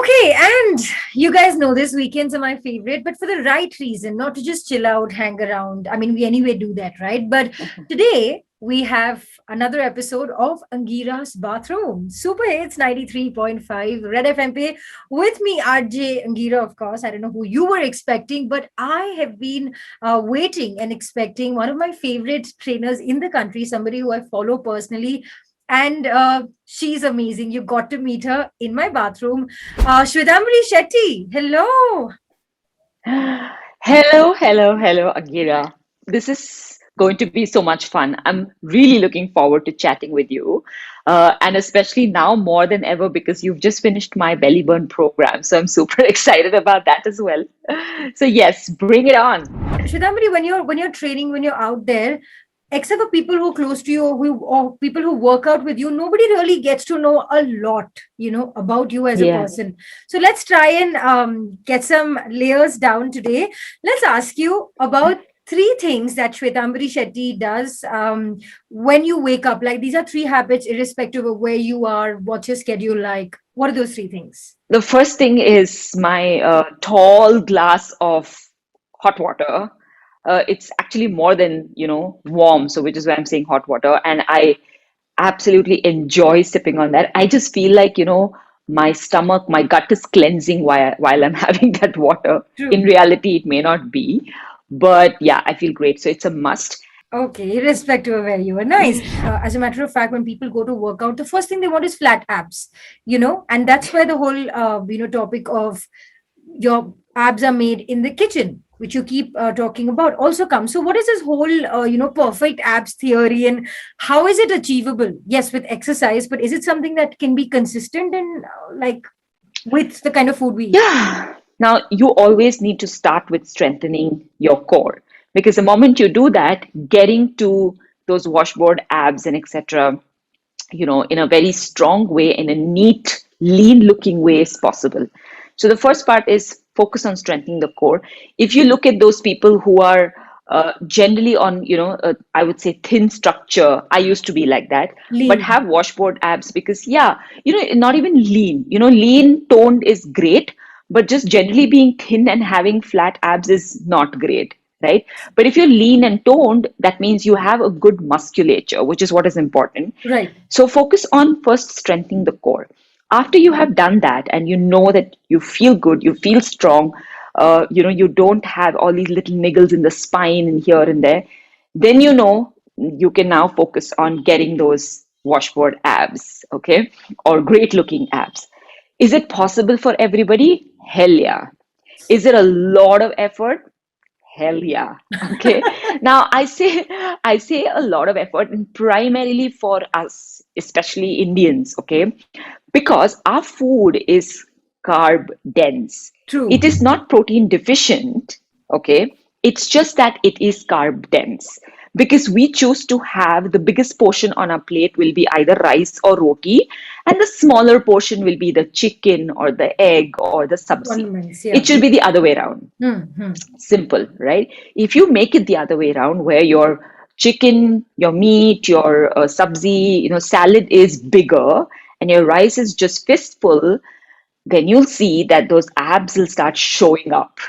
Okay, and you guys know this weekends are my favorite, but for the right reason, not to just chill out, hang around. I mean, we anyway do that, right? But today we have another episode of Angira's Bathroom, Superhits 93.5 Red FMP. With me, RJ Angira, of course. I don't know who you were expecting, but I have been waiting and expecting one of my favorite trainers in the country, somebody who I follow personally. And she's amazing. You got to meet her in my bathroom. Shwetambari Shetty. Hello. Hello, Angira. This is going to be so much fun. I'm really looking forward to chatting with you. And especially now more than ever because you've just finished my belly burn program. So I'm super excited about that as well. So yes, bring it on. Shwetambari, when you're training, when you're out there, except for people who are close to you or people who work out with you, nobody really gets to know a lot, about you as a Yeah. person. So let's try and get some layers down today. Let's ask you about three things that Shwetambari Shetty does when you wake up. Like these are three habits, irrespective of where you are, what's your schedule like. What are those three things? The first thing is my tall glass of hot water. It's actually more than, warm. So which is why I'm saying hot water. And I absolutely enjoy sipping on that. I just feel like, my stomach, my gut is cleansing while I'm having that water. In True. reality, it may not be, but yeah, I feel great. So it's a must. Okay, irrespective of where you are. Nice. As a matter of fact, when people go to work out, the first thing they want is flat abs, and that's where the whole, topic of your abs are made in the kitchen, which you keep talking about, also comes. So, what is this whole, perfect abs theory and how is it achievable? Yes, with exercise, but is it something that can be consistent and with the kind of food we eat? Yeah. Now, you always need to start with strengthening your core because the moment you do that, getting to those washboard abs and etc., in a very strong way, in a neat, lean looking way is possible. So the first part is focus on strengthening the core. If you look at those people who are generally on, I would say thin structure, I used to be like that, but Lean. have washboard abs because, yeah, not even lean, lean toned is great, but just generally being thin and having flat abs is not great. Right. But if you're lean and toned, that means you have a good musculature, which is what is important. Right. So focus on first strengthening the core. After you have done that and you know that you feel good, you feel strong, you don't have all these little niggles in the spine and here and there, then you can now focus on getting those washboard abs, okay, or great looking abs. Is it possible for everybody? Hell yeah. Is it a lot of effort? Hell yeah. Okay. Now I say a lot of effort and primarily for us, especially Indians, okay? Because our food is carb dense. It True. is not protein deficient, okay? It's just that it is carb dense because we choose to have the biggest portion on our plate will be either rice or roti, and the smaller portion will be the chicken or the egg or the sabzi. Condiments. It Yeah. should be the other way around. Hmm. Simple, right? If you make it the other way around, where your chicken, your meat, your sabzi, salad is bigger and your rice is just fistful, then you'll see that those abs will start showing up,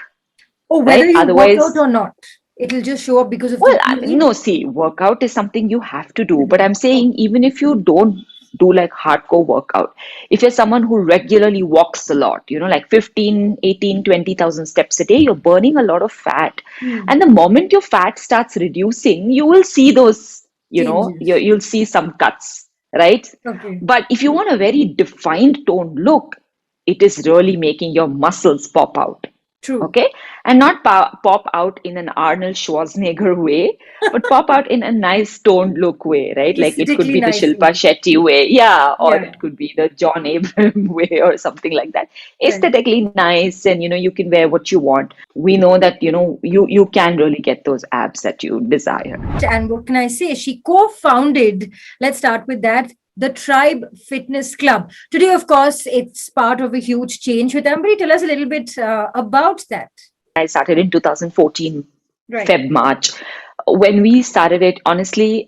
Or whether right? you work out Otherwise, or not, it'll just show up because of well, the I you mean, eat. no, see, workout is something you have to do. But Mhm. I'm saying, even if you don't do like hardcore workout, if you're someone who regularly walks a lot, like 15, 18, 20,000 steps a day, you're burning a lot of fat. Hmm. And the moment your fat starts reducing, you will see those, Changes. you'll see some cuts, right? Okay. But if you want a very defined toned look, it is really making your muscles pop out. True. Okay, and not pop out in an Arnold Schwarzenegger way, but pop out in a nice toned look way, right? Like it could Aesthetically be the nice Shilpa way. Shetty way, yeah, or Yeah. it could be the John Abraham way or something like that. Right. Aesthetically nice, and you can wear what you want. We know that you can really get those abs that you desire. And what can I say? She co-founded, let's start with that, the Tribe Fitness Club. Today, of course, it's part of a huge change. Shwetambari, tell us a little bit about that. I started in 2014, Right. Feb March. When we started it, honestly,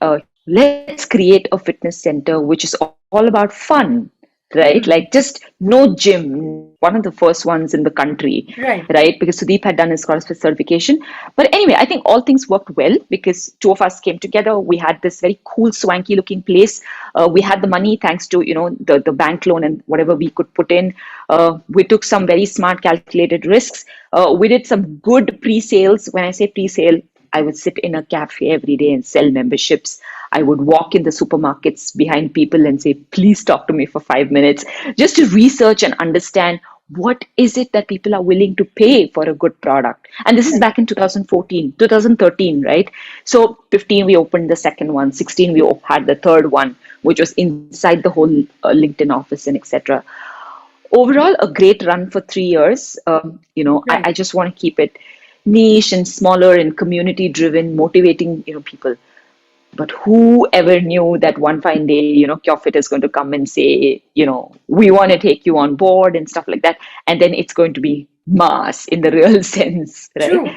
let's create a fitness center which is all about fun, right? Like Hmm. just no gym, one of the first ones in the country, Right. right? Because Sudeep had done his CrossFit certification. But anyway, I think all things worked well because two of us came together. We had this very cool, swanky looking place. We had the money thanks to, the bank loan and whatever we could put in. We took some very smart, calculated risks. We did some good pre-sales. When I say pre-sale, I would sit in a cafe every day and sell memberships. I would walk in the supermarkets behind people and say, please talk to me for 5 minutes, just to research and understand what is it that people are willing to pay for a good product. And this is back in 2014, 2013, right? So 15, we opened the second one. 16, we had the third one, which was inside the whole LinkedIn office and etc. Overall, a great run for 3 years. Right. I just want to keep it niche and smaller and community driven, motivating, people. But who ever knew that one fine day, CureFit is going to come and say, we want to take you on board and stuff like that. And then it's going to be mass in the real sense, right? True.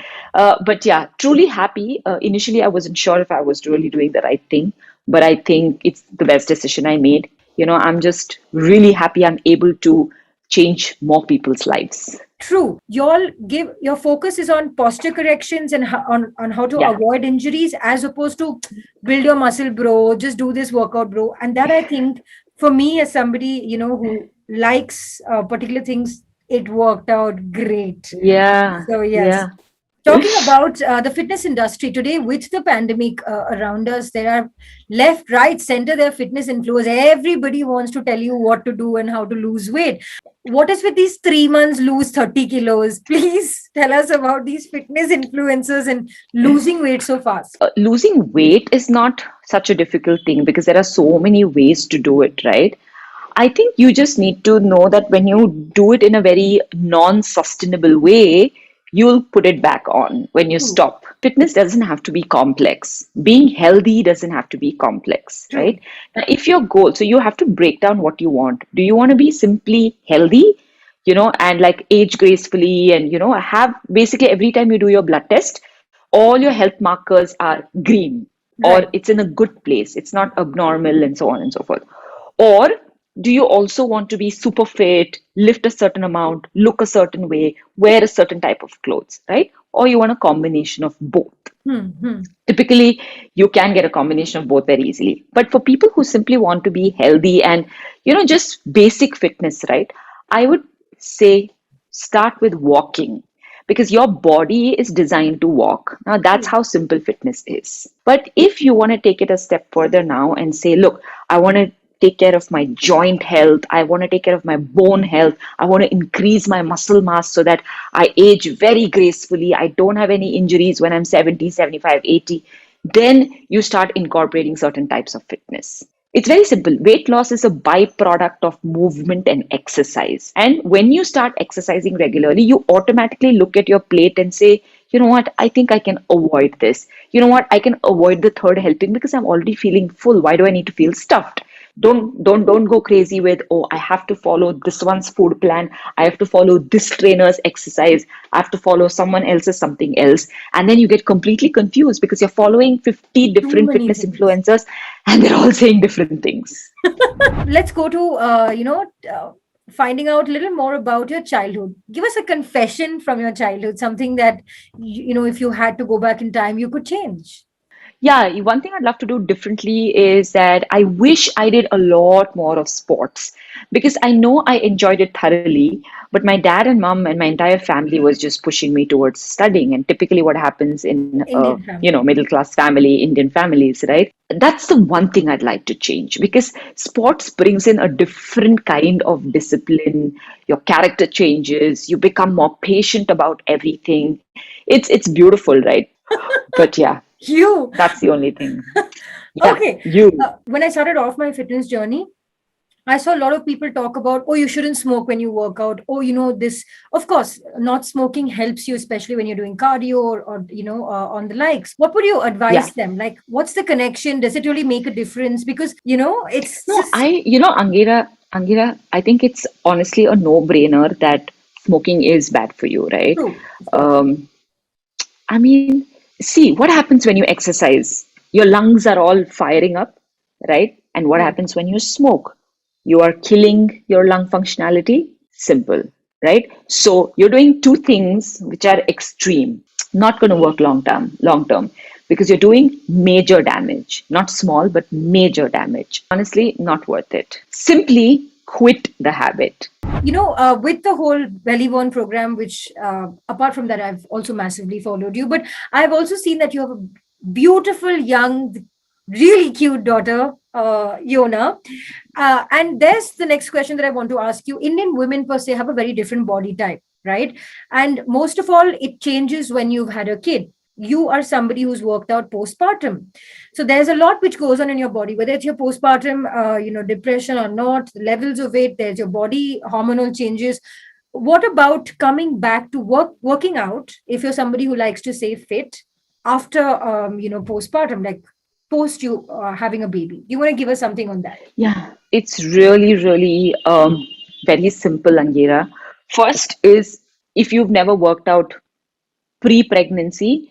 But yeah, truly happy. Initially, I wasn't sure if I was really doing the right thing, but I think it's the best decision I made. I'm just really happy I'm able to change more people's lives. True. Y'all give your focus is on posture corrections and on how to Yeah. avoid injuries as opposed to build your muscle, bro. Just do this workout, bro. And that I think for me as somebody, who likes particular things, it worked out great. Yeah. So yes. Yeah. Talking about the fitness industry today, with the pandemic around us, there are left, right, center, there are fitness influencers. Everybody wants to tell you what to do and how to lose weight. What is with these 3 months lose 30 kilos? Please tell us about these fitness influencers and losing weight so fast. Losing weight is not such a difficult thing because there are so many ways to do it, right? I think you just need to know that when you do it in a very non sustainable way, you'll put it back on when you True. stop. Fitness doesn't have to be complex. Being healthy doesn't have to be complex, True. right? Now, if your goal, so you have to break down what you want. Do you want to be simply healthy, and like age gracefully and, have basically every time you do your blood test, all your health markers are green or Right. it's in a good place, it's not abnormal and so on and so forth. Or do you also want to be super fit, lift a certain amount, look a certain way, wear a certain type of clothes, right? Or you want a combination of both. Hmm. Hmm. Typically, you can get a combination of both very easily. But for people who simply want to be healthy and, just basic fitness, right? I would say start with walking because your body is designed to walk. Now, that's True. how simple fitness is. But if you want to take it a step further now and say, look, I want to take care of my joint health, I want to take care of my bone health, I want to increase my muscle mass so that I age very gracefully, I don't have any injuries when I'm 70, 75, 80, then you start incorporating certain types of fitness. It's very simple. Weight loss is a byproduct of movement and exercise. And when you start exercising regularly, you automatically look at your plate and say, you know what, I think I can avoid this. You know what, I can avoid the third helping because I'm already feeling full. Why do I need to feel stuffed? Don't go crazy with, oh, I have to follow this one's food plan, I have to follow this trainer's exercise, I have to follow someone else's something else, and then you get completely confused because you're following 50 Too different many fitness things. influencers and they're all saying different things. Let's go to finding out a little more about your childhood. Give us a confession from your childhood, something that if you had to go back in time, you could change. Yeah, one thing I'd love to do differently is that I wish I did a lot more of sports because I know I enjoyed it thoroughly, but my dad and mom and my entire family was just pushing me towards studying. And typically, what happens in Indian family. middle class family, Indian families, right? That's the one thing I'd like to change because sports brings in a different kind of discipline. Your character changes. You become more patient about everything. It's beautiful, right? But yeah. You. That's the only thing. Yeah, Okay. you. When I started off my fitness journey, I saw a lot of people talk about, oh, you shouldn't smoke when you work out. Oh, this. Of course, not smoking helps you, especially when you're doing cardio or on the likes. What would you Yeah. advise them? Like, what's the connection? Does it really make a difference? Because, it's No, just Angira, I think it's honestly a no-brainer that smoking is bad for you, right? true, of course. Um, I mean, see, what happens when you exercise? Your lungs are all firing up, right? And what Right. happens when you smoke? You are killing your lung functionality. Simple, right? So you're doing two things which are extreme, not going to work long term, because you're doing major damage, not small, but major damage. Honestly, not worth it. Simply quit the habit. With the whole belly burn program, which apart from that, I've also massively followed you, but I've also seen that you have a beautiful, young, really cute daughter, Yona. And there's the next question that I want to ask you. Indian women, per se, have a very different body type, right? And most of all, it changes when you've had a kid. You are somebody who's worked out postpartum. So there's a lot which goes on in your body, whether it's your postpartum, depression or not, the levels of it, there's your body hormonal changes. What about coming back to working out if you're somebody who likes to stay fit after, postpartum, like post you having a baby? You want to give us something on that? Yeah, it's really, really very simple, Angira. First is, if you've never worked out pre-pregnancy,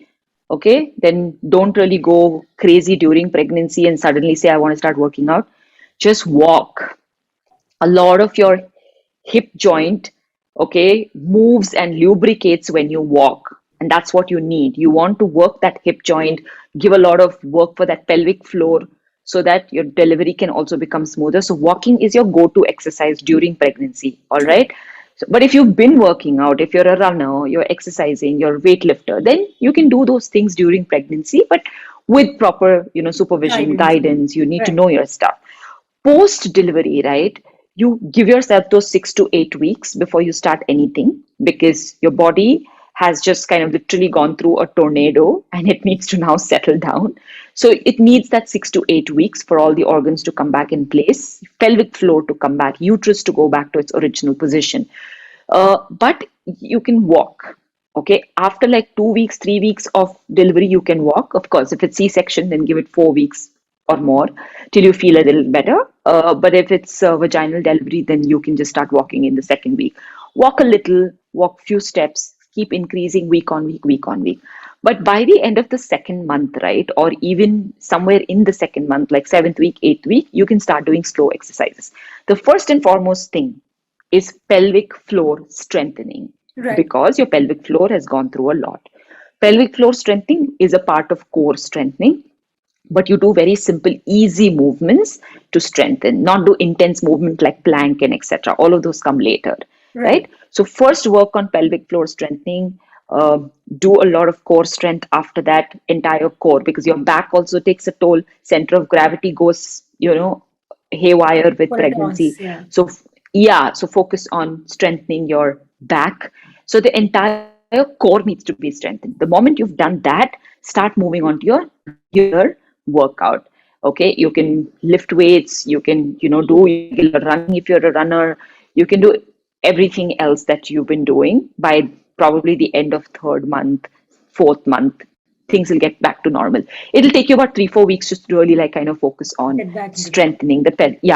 okay, then don't really go crazy during pregnancy and suddenly say, I want to start working out. Just walk. A lot of your hip joint, okay, moves and lubricates when you walk. And that's what you need. You want to work that hip joint, give a lot of work for that pelvic floor so that your delivery can also become smoother. So, walking is your go to exercise during pregnancy. All True. right. So, but if you've been working out, if you're a runner, you're exercising, you're a weightlifter, then you can do those things during pregnancy, but with proper, supervision, Guidance. guidance. You need to Right. know your stuff. Post delivery, right? You give yourself those 6 to 8 weeks before you start anything, because your body has just kind of literally gone through a tornado and it needs to now settle down. So it needs that 6 to 8 weeks for all the organs to come back in place, pelvic floor to come back, uterus to go back to its original position. But you can walk. Okay, after like 2 weeks, 3 weeks of delivery, you can walk. Of course, if it's C-section, then give it 4 weeks or more till you feel a little better. But if it's vaginal delivery, then you can just start walking in the second week. Walk a little, walk few steps, keep increasing week on week, week on week. But by the end of the second month, right, or even somewhere in the second month, like seventh week, eighth week, you can start doing slow exercises. The first and foremost thing is pelvic floor strengthening, Right. because your pelvic floor has gone through a lot. Pelvic floor strengthening is a part of core strengthening, but you do very simple, easy movements to strengthen, not do intense movement like plank and etc. All of those come later, Right. right? So, first work on pelvic floor strengthening. Uh, do a lot of core strength after that, entire core, because your back also takes a toll. Center of gravity goes, haywire with For a pregnancy. toss. Yeah. So, yeah, so focus on strengthening your back. So, the entire core needs to be strengthened. The moment you've done that, start moving on to your regular workout. Okay, you can lift weights, you can, do regular running if you're a runner, you can do everything else that you've been doing. By probably the end of third month, fourth month, things will get back to normal. It'll take you about 3 4 weeks just to really like kind of focus on Get back into that. strengthening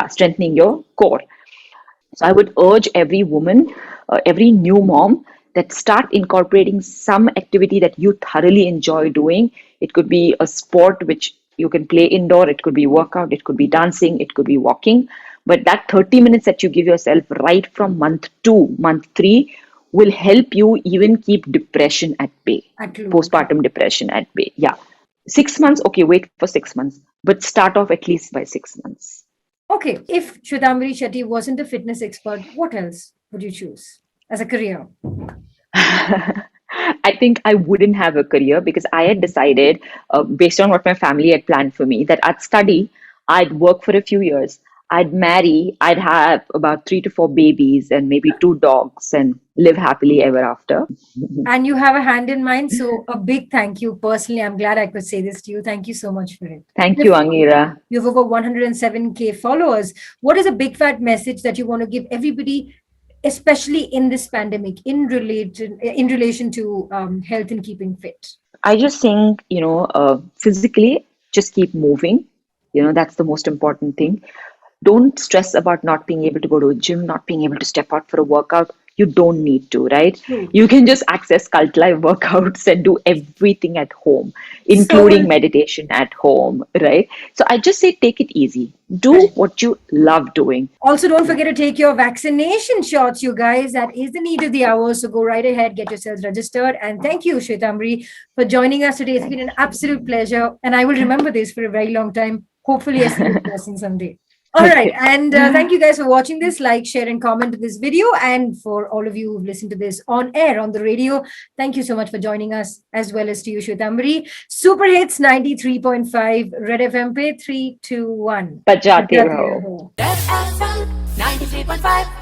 strengthening your core. So I would urge every woman, every new mom, that start incorporating some activity that you thoroughly enjoy doing. It could be a sport which you can play indoor, it could be workout, it could be dancing, it could be walking. But that 30 minutes that you give yourself right from month 2, month 3, will help you even keep depression at bay, At low. postpartum depression at bay. Yeah. 6 months, okay, wait for 6 months, but start off at least by 6 months. Okay, if Shwetambari Shetty wasn't a fitness expert, what else would you choose as a career? I think I wouldn't have a career, because I had decided, based on what my family had planned for me, that I'd study, I'd work for a few years, I'd marry, I'd have about 3 to 4 babies and maybe 2 dogs and live happily ever after. And you have a hand in mine. So a big thank you. Personally, I'm glad I could say this to you. Thank you so much for it. Thank you, If Angira. you have over 107K followers, what is a big fat message that you want to give everybody, especially in this pandemic, in relation to health and keeping fit? I just think, physically, just keep moving. That's the most important thing. Don't stress about not being able to go to a gym, not being able to step out for a workout. you don't need to, right? True. You can just access cult live workouts and do everything at home, So including meditation at home, right? So I just say take it easy. Do right. what you love doing. Also, don't forget to take your vaccination shots, you guys. That is the need of the hour. So go right ahead, get yourselves registered. And thank you, Shwetambari, for joining us today. It's been an absolute pleasure. And I will remember this for a very long time. Hopefully, I see you in person someday. All right. Okay. And thank you guys for watching this. Like, share, and comment to this video. And for all of you who've listened to this on air, on the radio, thank you so much for joining us, as well as to you, Shwetambari. Super Hits 93.5, Red FM pe 3, 2, 1. Bajate Bajate raho. raho. Red FM 93.5